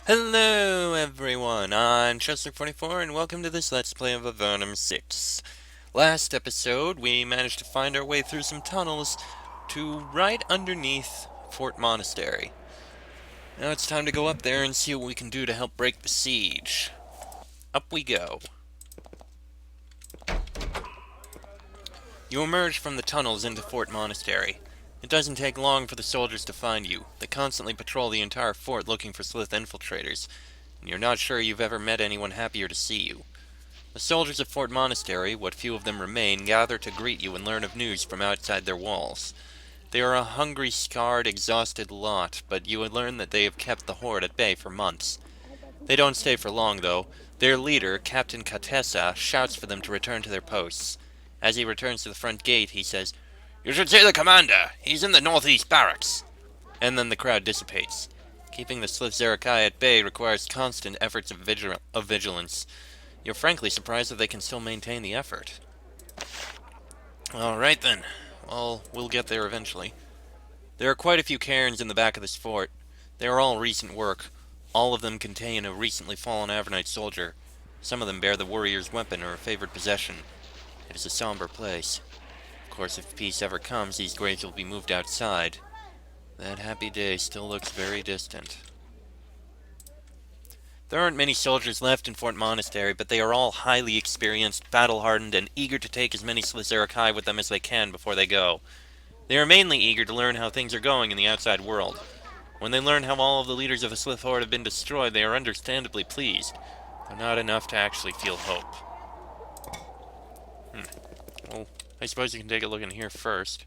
Hello everyone, I'm Chester44 and welcome to this Let's Play of Avernum 6. Last episode, we managed to find our way through some tunnels to right underneath Fort Monastery. Now it's time to go up there and see what we can do to help break the siege. Up we go. You emerge from the tunnels into Fort Monastery. It doesn't take long for the soldiers to find you. They constantly patrol the entire fort looking for Slith infiltrators, and you're not sure you've ever met anyone happier to see you. The soldiers of Fort Monastery, what few of them remain, gather to greet you and learn of news from outside their walls. They are a hungry, scarred, exhausted lot, but you learn that they have kept the horde at bay for months. They don't stay for long, though. Their leader, Captain Katessa, shouts for them to return to their posts. As he returns to the front gate, he says, "You should see the commander! He's in the northeast barracks!" And then the crowd dissipates. Keeping the Slith at bay requires constant efforts of vigilance. You're frankly surprised that they can still maintain the effort. Alright then. Well, we'll get there eventually. There are quite a few cairns in the back of this fort. They are all recent work. All of them contain a recently fallen Avernite soldier. Some of them bear the warrior's weapon or a favored possession. It is a somber place. Of course, if peace ever comes, these graves will be moved outside. That happy day still looks very distant. There aren't many soldiers left in Fort Monastery, but they are all highly experienced, battle-hardened, and eager to take as many Slith with them as they can before they go. They are mainly eager to learn how things are going in the outside world. When they learn how all of the leaders of the Slith Horde have been destroyed, they are understandably pleased, but not enough to actually feel hope. Well, I suppose you can take a look in here first.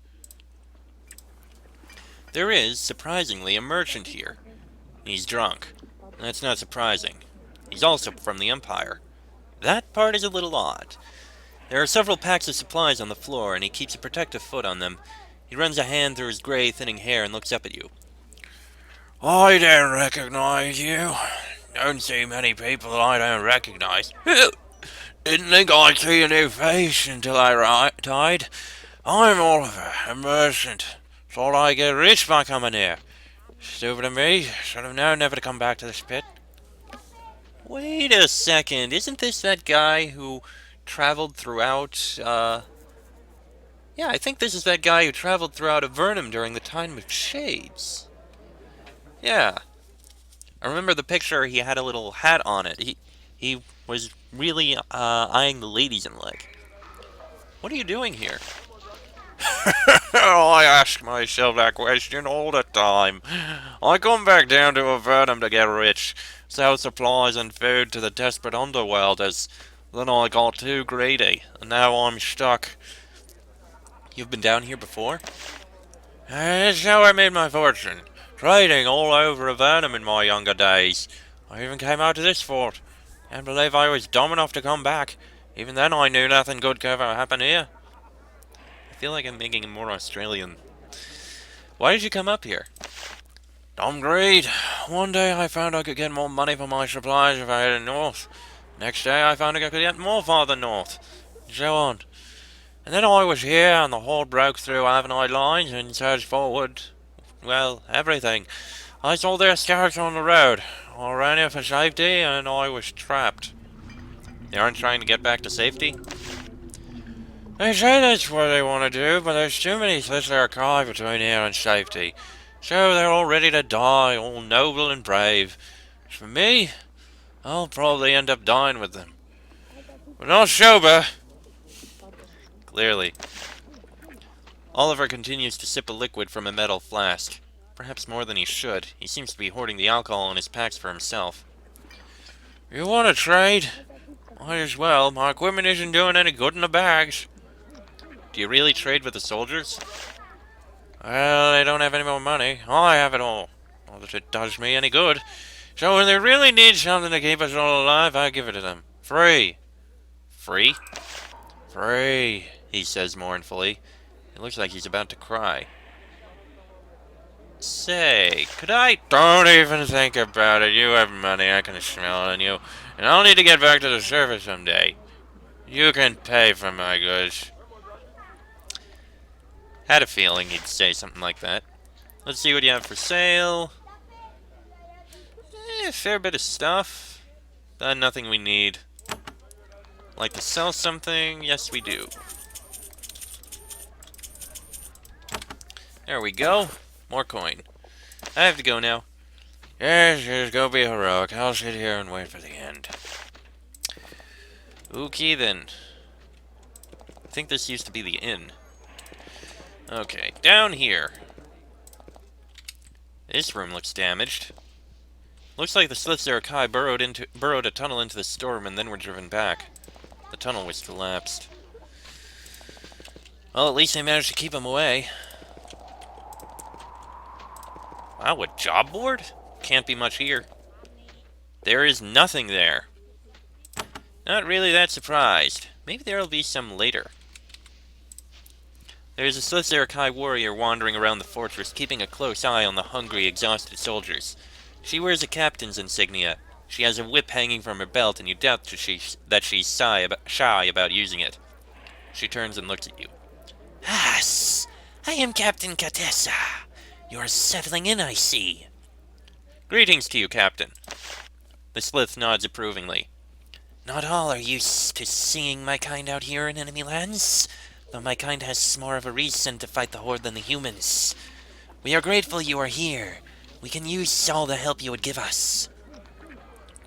There is, surprisingly, a merchant here. He's drunk. That's not surprising. He's also from the Empire. That part is a little odd. There are several packs of supplies on the floor, and he keeps a protective foot on them. He runs a hand through his gray, thinning hair and looks up at you. "I don't recognize you. Don't see many people that I don't recognize. Didn't think I'd see a new face until I died. I'm Oliver, a merchant. Thought I'd get rich by coming here. Stupid of me. Should have known never to come back to this pit." Wait a second. Isn't this that guy who traveled throughout, Yeah, I think this is that guy who traveled throughout Avernum during the time of Shades. Yeah. I remember the picture, he had a little hat on it. He was really, eyeing the ladies in like. What are you doing here? I ask myself that question all the time. I come back down to Avernum to get rich, sell supplies and food to the desperate underworld, as then I got too greedy, and now I'm stuck. You've been down here before? It's how I made my fortune, trading all over Avernum in my younger days. I even came out to this fort. Can't believe I was dumb enough to come back. Even then I knew nothing good could ever happen here. I feel like I'm making him more Australian. Why did you come up here? Dumb greed. One day I found I could get more money for my supplies if I headed north. Next day I found I could get more farther north. And so on. And then I was here and the horde broke through Avernite lines and surged forward. Well, everything. I saw their scouts on the road. I ran here for safety and I was trapped. They aren't trying to get back to safety? They say that's what they want to do, but there's too many Slith between here and safety. So they're all ready to die, all noble and brave. As for me, I'll probably end up dying with them. But not sober. Clearly. Oliver continues to sip a liquid from a metal flask. Perhaps more than he should. He seems to be hoarding the alcohol in his packs for himself. You want to trade? Might as well. My equipment isn't doing any good in the bags. Do you really trade with the soldiers? Well, they don't have any more money. I have it all. Not that it does me any good. So when they really need something to keep us all alive, I give it to them. Free. Free? Free, he says mournfully. It looks like he's about to cry. Say, could I... Don't even think about it. You have money, I can smell it on you. And I'll need to get back to the surface someday. You can pay for my goods. Had a feeling he'd say something like that. Let's see what you have for sale. fair bit of stuff, but nothing we need. Like to sell something? Yes, we do. There we go. More coin. I have to go now. Yes, go be heroic. I'll sit here and wait for the end. Okay, then. I think this used to be the inn. Okay, down here. This room looks damaged. Looks like the Slith burrowed a tunnel into the storm and then were driven back. The tunnel was collapsed. Well, at least they managed to keep him away. Wow, a job board? Can't be much here. There is nothing there. Not really that surprised. Maybe there'll be some later. There's a Slith warrior wandering around the fortress, keeping a close eye on the hungry, exhausted soldiers. She wears a captain's insignia. She has a whip hanging from her belt, and you doubt that she's shy about using it. She turns and looks at you. Yes, I am Captain Catessa. You're settling in, I see. Greetings to you, Captain. The Slith nods approvingly. Not all are used to seeing my kind out here in enemy lands, though my kind has more of a reason to fight the Horde than the humans. We are grateful you are here. We can use all the help you would give us.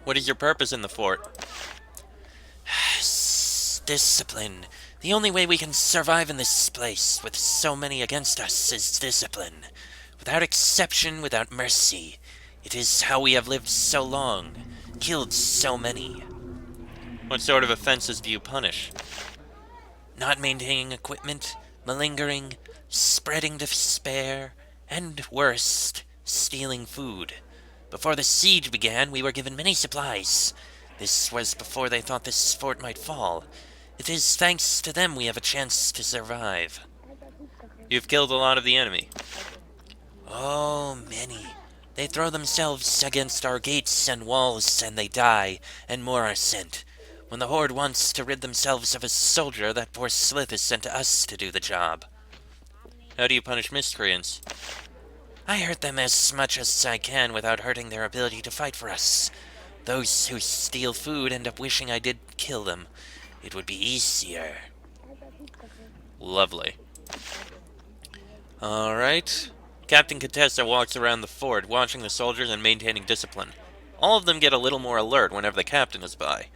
What is your purpose in the fort? Discipline. The only way we can survive in this place, with so many against us, is discipline. Without exception, without mercy. It is how we have lived so long, killed so many. What sort of offenses do you punish? Not maintaining equipment, malingering, spreading despair, and worst, stealing food. Before the siege began, we were given many supplies. This was before they thought this fort might fall. It is thanks to them we have a chance to survive. You've killed a lot of the enemy. Oh, many. They throw themselves against our gates and walls, and they die, and more are sent. When the Horde wants to rid themselves of a soldier, that poor Slith is sent to us to do the job. How do you punish miscreants? I hurt them as much as I can without hurting their ability to fight for us. Those who steal food end up wishing I did kill them. It would be easier. Lovely. Alright. Captain Contessa walks around the fort, watching the soldiers and maintaining discipline. All of them get a little more alert whenever the captain is by.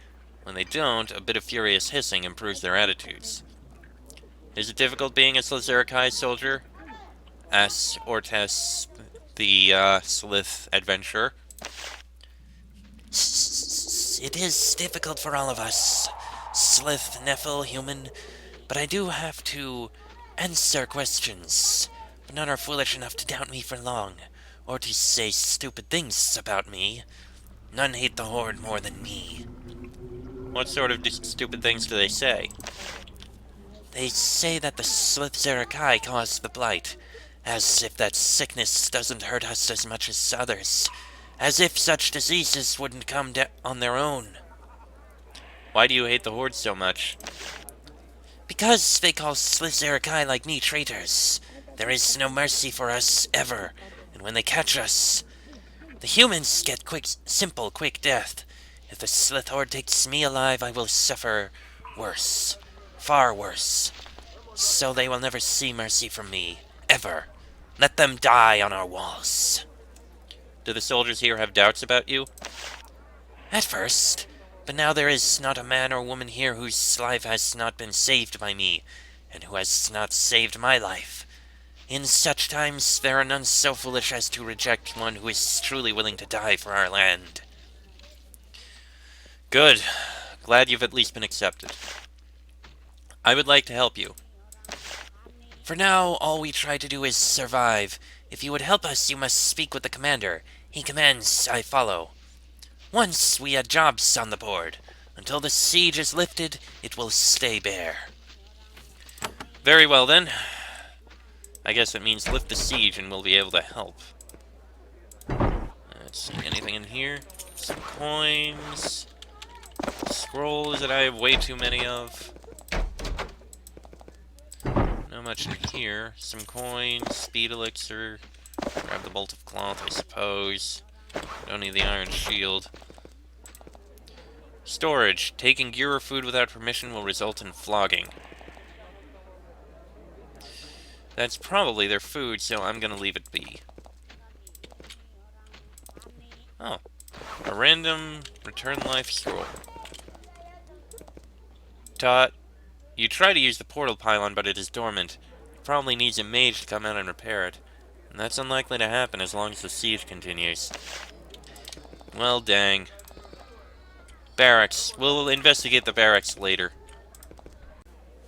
When they don't, a bit of furious hissing improves their attitudes. Is it difficult being a Slith soldier? Asks Ortes, the Slith adventurer. It is difficult for all of us. Slith, Nephil, human. But I do have to answer questions. But none are foolish enough to doubt me for long, or to say stupid things about me. None hate the Horde more than me. What sort of stupid things do they say? They say that the Slith caused the blight, as if that sickness doesn't hurt us as much as others, as if such diseases wouldn't come on their own. Why do you hate the Horde so much? Because they call Slith like me traitors. There is no mercy for us, ever, and when they catch us, the humans get simple, quick death. If the Slith Horde takes me alive, I will suffer worse. Far worse. So they will never see mercy from me. Ever. Let them die on our walls. Do the soldiers here have doubts about you? At first. But now there is not a man or woman here whose life has not been saved by me, and who has not saved my life. In such times, there are none so foolish as to reject one who is truly willing to die for our land. Good. Glad you've at least been accepted. I would like to help you. For now, all we try to do is survive. If you would help us, you must speak with the commander. He commands, I follow. Once we had jobs on the board. Until the siege is lifted, it will stay bare. Very well, then. I guess it means lift the siege and we'll be able to help. Let's see, anything in here? Some coins. Scrolls that I have way too many of. Not much in here. Some coins, speed elixir. Grab the bolt of cloth, I suppose. Don't need the iron shield. Storage. Taking gear or food without permission will result in flogging. That's probably their food, so I'm gonna leave it be. Oh. A random return life scroll. Tot, you try to use the portal pylon, but it is dormant. It probably needs a mage to come out and repair it. And that's unlikely to happen as long as the siege continues. Well, dang. Barracks. We'll investigate the barracks later.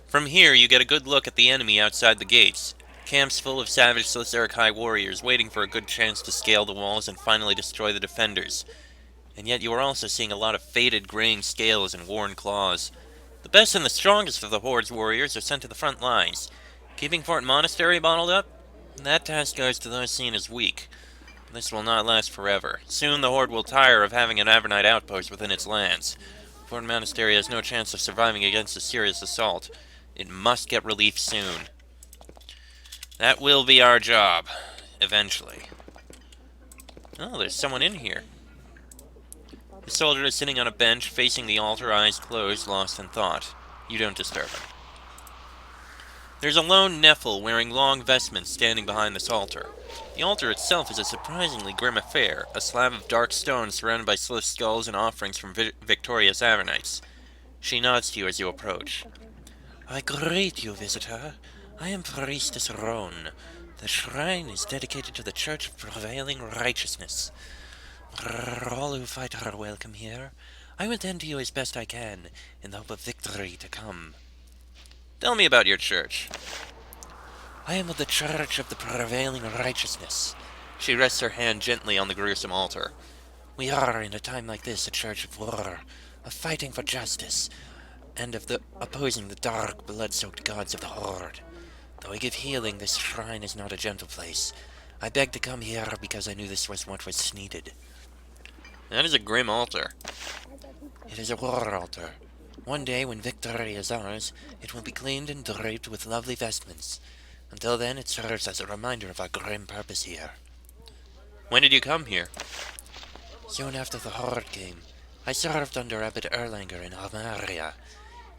From here, you get a good look at the enemy outside the gates. Camps full of savage Slith warriors waiting for a good chance to scale the walls and finally destroy the defenders. And yet you are also seeing a lot of faded graying scales and worn claws. The best and the strongest of the Horde's warriors are sent to the front lines. Keeping Fort Monastery bottled up? That task goes to those seen as weak. This will not last forever. Soon the Horde will tire of having an Avernite outpost within its lands. Fort Monastery has no chance of surviving against a serious assault. It must get relief soon. That will be our job. Eventually. Oh, there's someone in here. The soldier is sitting on a bench, facing the altar, eyes closed, lost in thought. You don't disturb him. There's a lone Nephil wearing long vestments standing behind this altar. The altar itself is a surprisingly grim affair, a slab of dark stone surrounded by Slith skulls and offerings from victorious Avernites. She nods to you as you approach. I greet you, visitor. I am Priestess Roan. The shrine is dedicated to the Church of Prevailing Righteousness. All who fight are welcome here. I will tend to you as best I can, in the hope of victory to come. Tell me about your church. I am of the Church of the Prevailing Righteousness. She rests her hand gently on the gruesome altar. We are, in a time like this, a church of war, of fighting for justice, and of opposing the dark, blood-soaked gods of the Horde. Though I give healing, this shrine is not a gentle place. I begged to come here because I knew this was what was needed. That is a grim altar. It is a war altar. One day, when victory is ours, it will be cleaned and draped with lovely vestments. Until then, it serves as a reminder of our grim purpose here. When did you come here? Soon after the Horde came, I served under Abbot Erlanger in Almaria.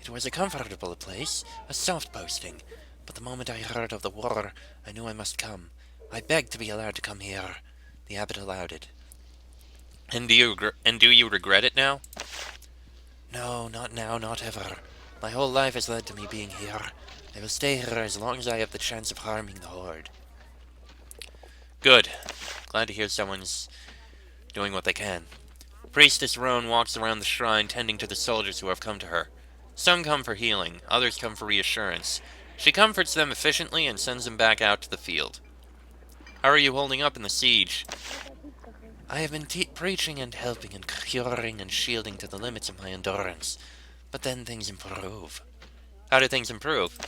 It was a comfortable place, a soft posting, but the moment I heard of the war, I knew I must come. I begged to be allowed to come here. The Abbot allowed it. And do you regret it now? No, not now, not ever. My whole life has led to me being here. I will stay here as long as I have the chance of harming the Horde. Good. Glad to hear someone's doing what they can. Priestess Roan walks around the shrine tending to the soldiers who have come to her. Some come for healing, others come for reassurance. She comforts them efficiently and sends them back out to the field. How are you holding up in the siege? I have been preaching and helping and curing and shielding to the limits of my endurance. But then things improve. How do things improve?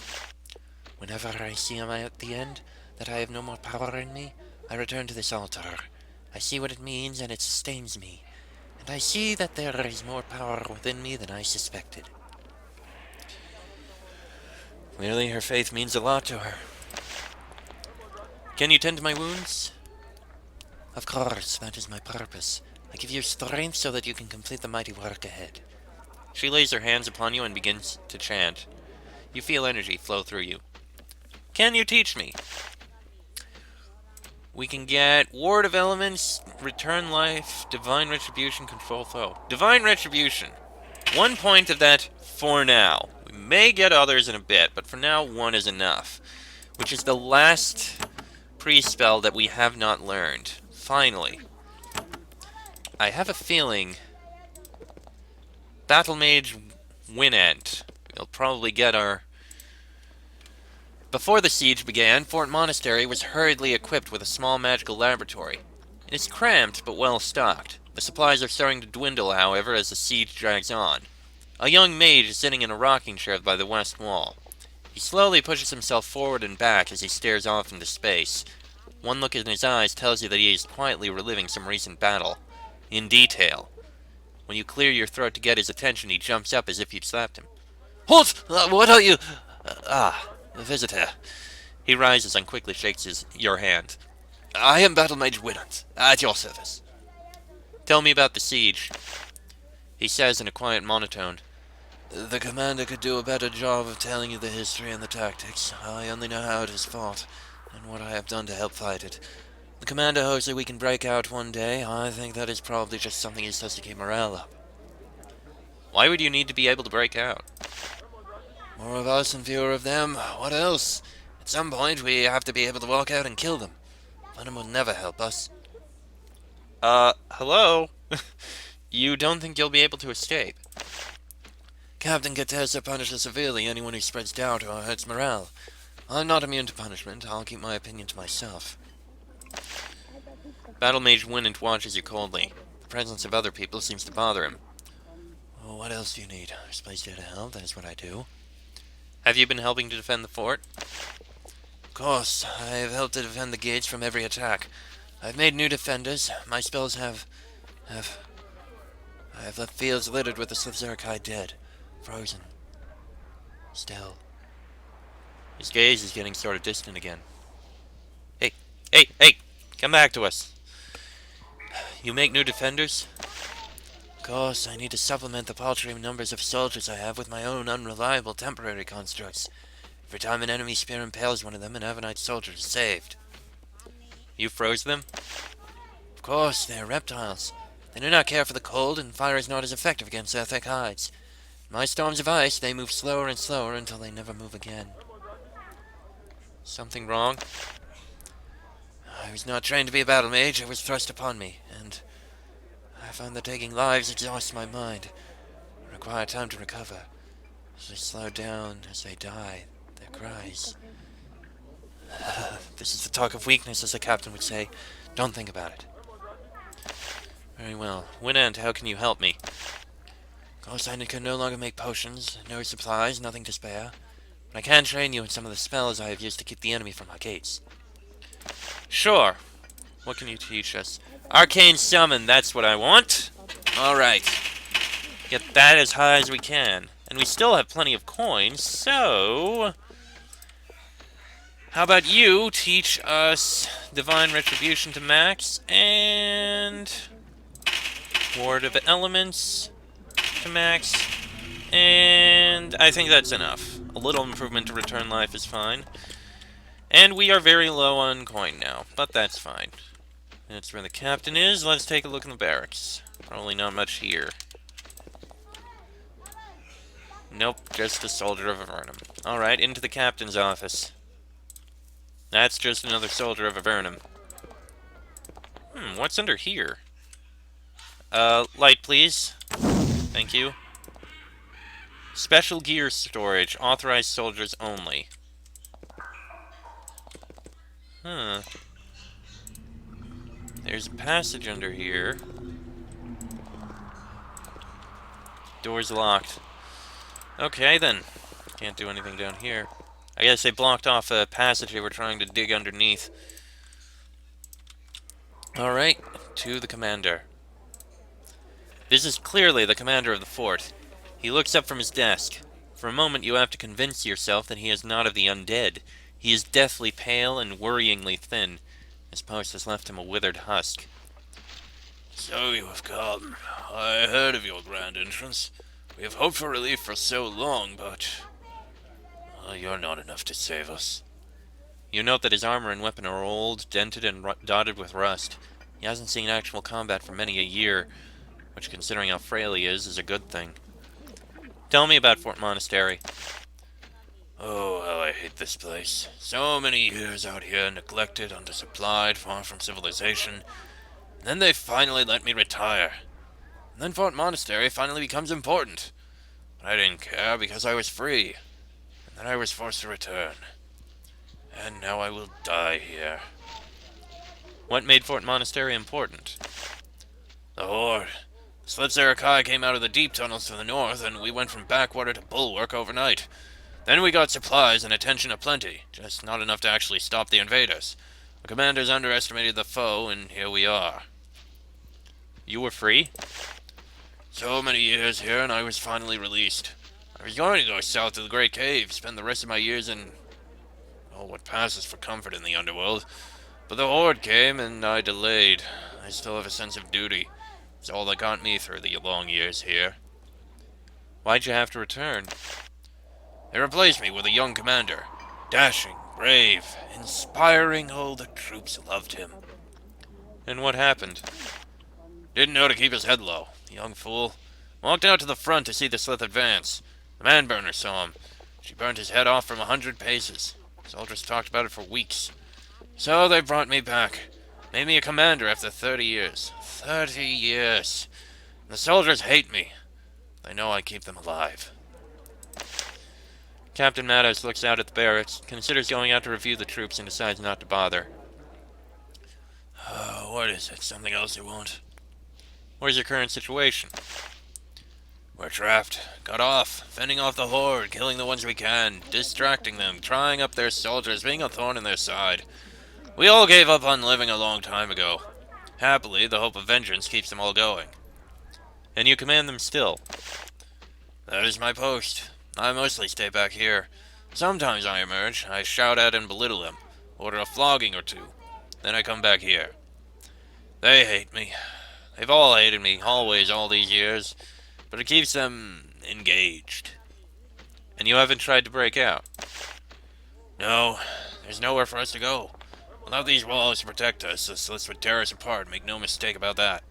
Whenever I see at the end that I have no more power in me, I return to this altar. I see what it means and it sustains me. And I see that there is more power within me than I suspected. Clearly her faith means a lot to her. Can you tend to my wounds? Of course, that is my purpose. I give you strength so that you can complete the mighty work ahead. She lays her hands upon you and begins to chant. You feel energy flow through you. Can you teach me? We can get Ward of Elements, Return Life, Divine Retribution, Control Foe. Divine Retribution. 1 point of that for now. We may get others in a bit, but for now, 1 is enough. Which is the last pre-spell that we have not learned. Finally. I have a feeling Battle Mage Winant. We'll probably get our... Before the siege began, Fort Monastery was hurriedly equipped with a small magical laboratory. It is cramped, but well stocked. The supplies are starting to dwindle, however, as the siege drags on. A young mage is sitting in a rocking chair by the west wall. He slowly pushes himself forward and back as he stares off into space. One look in his eyes tells you that he is quietly reliving some recent battle. In detail. When you clear your throat to get his attention, he jumps up as if you'd slapped him. Halt! What are you... a visitor. He rises and quickly shakes your hand. I am Battle Mage Winant, at your service. Tell me about the siege. He says in a quiet monotone. The commander could do a better job of telling you the history and the tactics. I only know how it is fought, and what I have done to help fight it. The commander hopes that we can break out one day. I think that is probably just something he says to keep morale up. Why would you need to be able to break out? More of us and fewer of them. What else? At some point, we have to be able to walk out and kill them. Venom will never help us. Hello? You don't think you'll be able to escape? Captain Catessa punishes severely anyone who spreads doubt or hurts morale. I'm not immune to punishment. I'll keep my opinion to myself. Battle Mage Winant watches you coldly. The presence of other people seems to bother him. Oh, what else do you need? There's a place here to help. That is what I do. Have you been helping to defend the fort? Of course. I have helped to defend the gates from every attack. I've made new defenders. My spells have left fields littered with the Slith dead. Frozen. Still. His gaze is getting sort of distant again. Hey! Hey! Come back to us! You make new defenders? Of course, I need to supplement the paltry numbers of soldiers I have with my own unreliable temporary constructs. Every time an enemy spear impales one of them, an Avernite soldier is saved. You froze them? Of course, they are reptiles. They do not care for the cold, and fire is not as effective against their thick hides. In my storms of ice, they move slower and slower until they never move again. Something wrong? I was not trained to be a battle mage. It was thrust upon me, and I found that taking lives exhausts my mind. I require time to recover. As they slow down, as they die, their cries. This is the talk of weakness, as the captain would say. Don't think about it. Very well. Winant, how can you help me? Of course, I can no longer make potions. No supplies, nothing to spare. But I can train you in some of the spells I have used to keep the enemy from our gates. Sure. What can you teach us? Arcane Summon, that's what I want. Alright. Get that as high as we can. And we still have plenty of coins, so... How about you teach us Divine Retribution to max, and... Ward of Elements to max, and I think that's enough. A little improvement to Return Life is fine. And we are very low on coin now, but that's fine. That's where the captain is. Let's take a look in the barracks. Probably not much here. Nope, just a soldier of Avernum. Alright, into the captain's office. That's just another soldier of Avernum. What's under here? Light, please. Thank you. Special gear storage. Authorized soldiers only. Huh. There's a passage under here. Door's locked. Okay, then. Can't do anything down here. I guess they blocked off a passage they were trying to dig underneath. Alright, to the commander. This is clearly the commander of the fort. He looks up from his desk. For a moment you have to convince yourself that he is not of the undead. He is deathly pale and worryingly thin. His post has left him a withered husk. So you have come. I heard of your grand entrance. We have hoped for relief for so long, but... you're not enough to save us. You note that his armor and weapon are old, dented, and dotted with rust. He hasn't seen actual combat for many a year, which, considering how frail he is a good thing. Tell me about Fort Monastery. Oh, how I hate this place. So many years out here, neglected, undersupplied, far from civilization. And then they finally let me retire. And then Fort Monastery finally becomes important. But I didn't care because I was free. And then I was forced to return. And now I will die here. What made Fort Monastery important? The Horde. Slith came out of the deep tunnels to the north, and we went from backwater to bulwark overnight. Then we got supplies and attention aplenty, just not enough to actually stop the invaders. The commanders underestimated the foe, and here we are. You were free? So many years here, and I was finally released. I was going to go south to the Great Cave, spend the rest of my years in... what passes for comfort in the underworld. But the Horde came, and I delayed. I still have a sense of duty. It's all that got me through the long years here. Why'd you have to return? They replaced me with a young commander. Dashing, brave, inspiring. Oh, the troops loved him. And what happened? Didn't know to keep his head low, the young fool. Walked out to the front to see the Slith advance. The man-burner saw him. She burned his head off from 100 paces. Soldiers talked about it for weeks. So they brought me back. Made me a commander after 30 years. 30 years. The soldiers hate me. They know I keep them alive. Captain Mattos looks out at the barracks, considers going out to review the troops, and decides not to bother. What is it? Something else you want? Where's your current situation? We're trapped. Cut off. Fending off the horde. Killing the ones we can. Distracting them. Trying up their soldiers. Being a thorn in their side. We all gave up on living a long time ago. Happily, the hope of vengeance keeps them all going. And you command them still? That is my post. I mostly stay back here. Sometimes I emerge. I shout at and belittle them. Order a flogging or two. Then I come back here. They hate me. They've all hated me, always, all these years. But it keeps them engaged. And you haven't tried to break out? No, there's nowhere for us to go. Without these walls to protect us, the Sliths would tear us apart, make no mistake about that.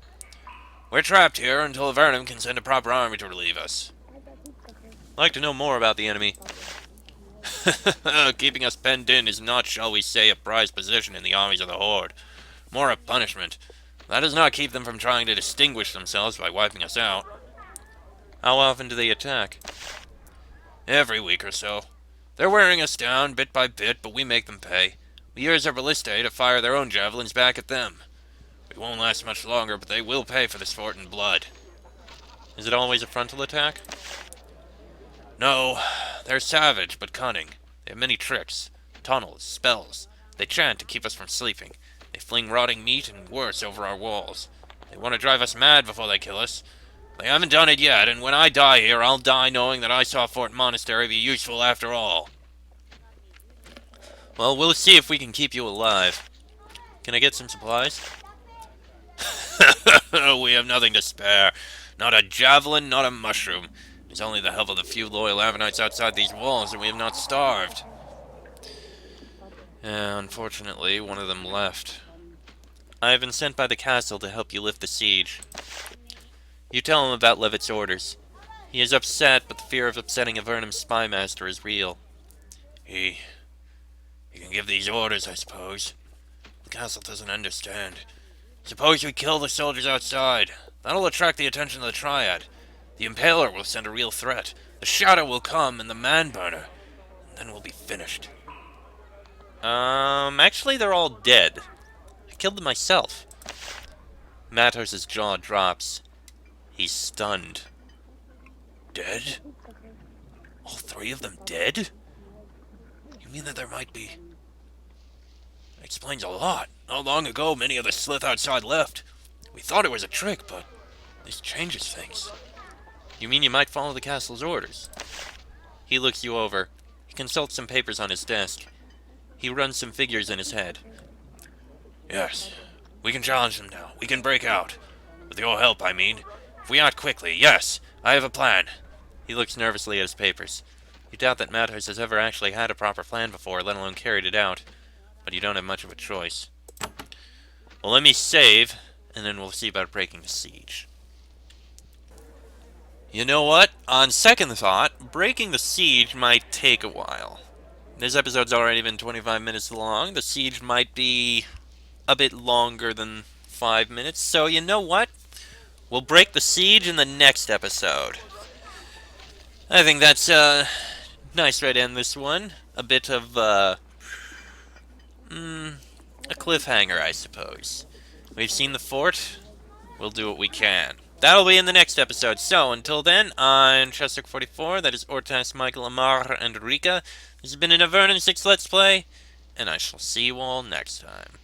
We're trapped here until Avernum can send a proper army to relieve us. I'd like to know more about the enemy. Keeping us penned in is not, shall we say, a prized position in the armies of the Horde. More a punishment. That does not keep them from trying to distinguish themselves by wiping us out. How often do they attack? Every week or so. They're wearing us down bit by bit, but we make them pay. We use our ballistae to fire their own javelins back at them. We won't last much longer, but they will pay for this fort in blood. Is it always a frontal attack? No, they're savage but cunning. They have many tricks, tunnels, spells. They chant to keep us from sleeping. They fling rotting meat and worse over our walls. They want to drive us mad before they kill us. They haven't done it yet, and when I die here, I'll die knowing that I saw Fort Monastery be useful after all. Well, we'll see if we can keep you alive. Can I get some supplies? We have nothing to spare. Not a javelin, not a mushroom. It's only the help of the few loyal Ammonites outside these walls that we have not starved. Unfortunately, one of them left. I have been sent by the castle to help you lift the siege. You tell him about Levitt's orders. He is upset, but the fear of upsetting Avernum's spy master is real. He can give these orders, I suppose. The castle doesn't understand. Suppose we kill the soldiers outside. That'll attract the attention of the Triad. The Impaler will send a real threat. The Shadow will come, and the Man-Burner. And then we'll be finished. Actually, they're all dead. I killed them myself. Matos's jaw drops. He's stunned. Dead? All three of them dead? You mean that there might be... That explains a lot. Not long ago, many of the Slith outside left. We thought it was a trick, but this changes things. You mean you might follow the castle's orders? He looks you over. He consults some papers on his desk. He runs some figures in his head. Yes. We can challenge them now. We can break out. With your help, I mean. If we act quickly, yes. I have a plan. He looks nervously at his papers. You doubt that Mathers has ever actually had a proper plan before, let alone carried it out. But you don't have much of a choice. Well, let me save, and then we'll see about breaking the siege. You know what? On second thought, breaking the siege might take a while. This episode's already been 25 minutes long. The siege might be a bit longer than 5 minutes. So you know what? We'll break the siege in the next episode. I think that's a nice way to end this one. A bit of a cliffhanger, I suppose. We've seen the fort. We'll do what we can. That'll be in the next episode. So, until then, I'm Chester44. That is Ortas, Michael, Amar, and Rika. This has been an Avernum 6 Let's Play, and I shall see you all next time.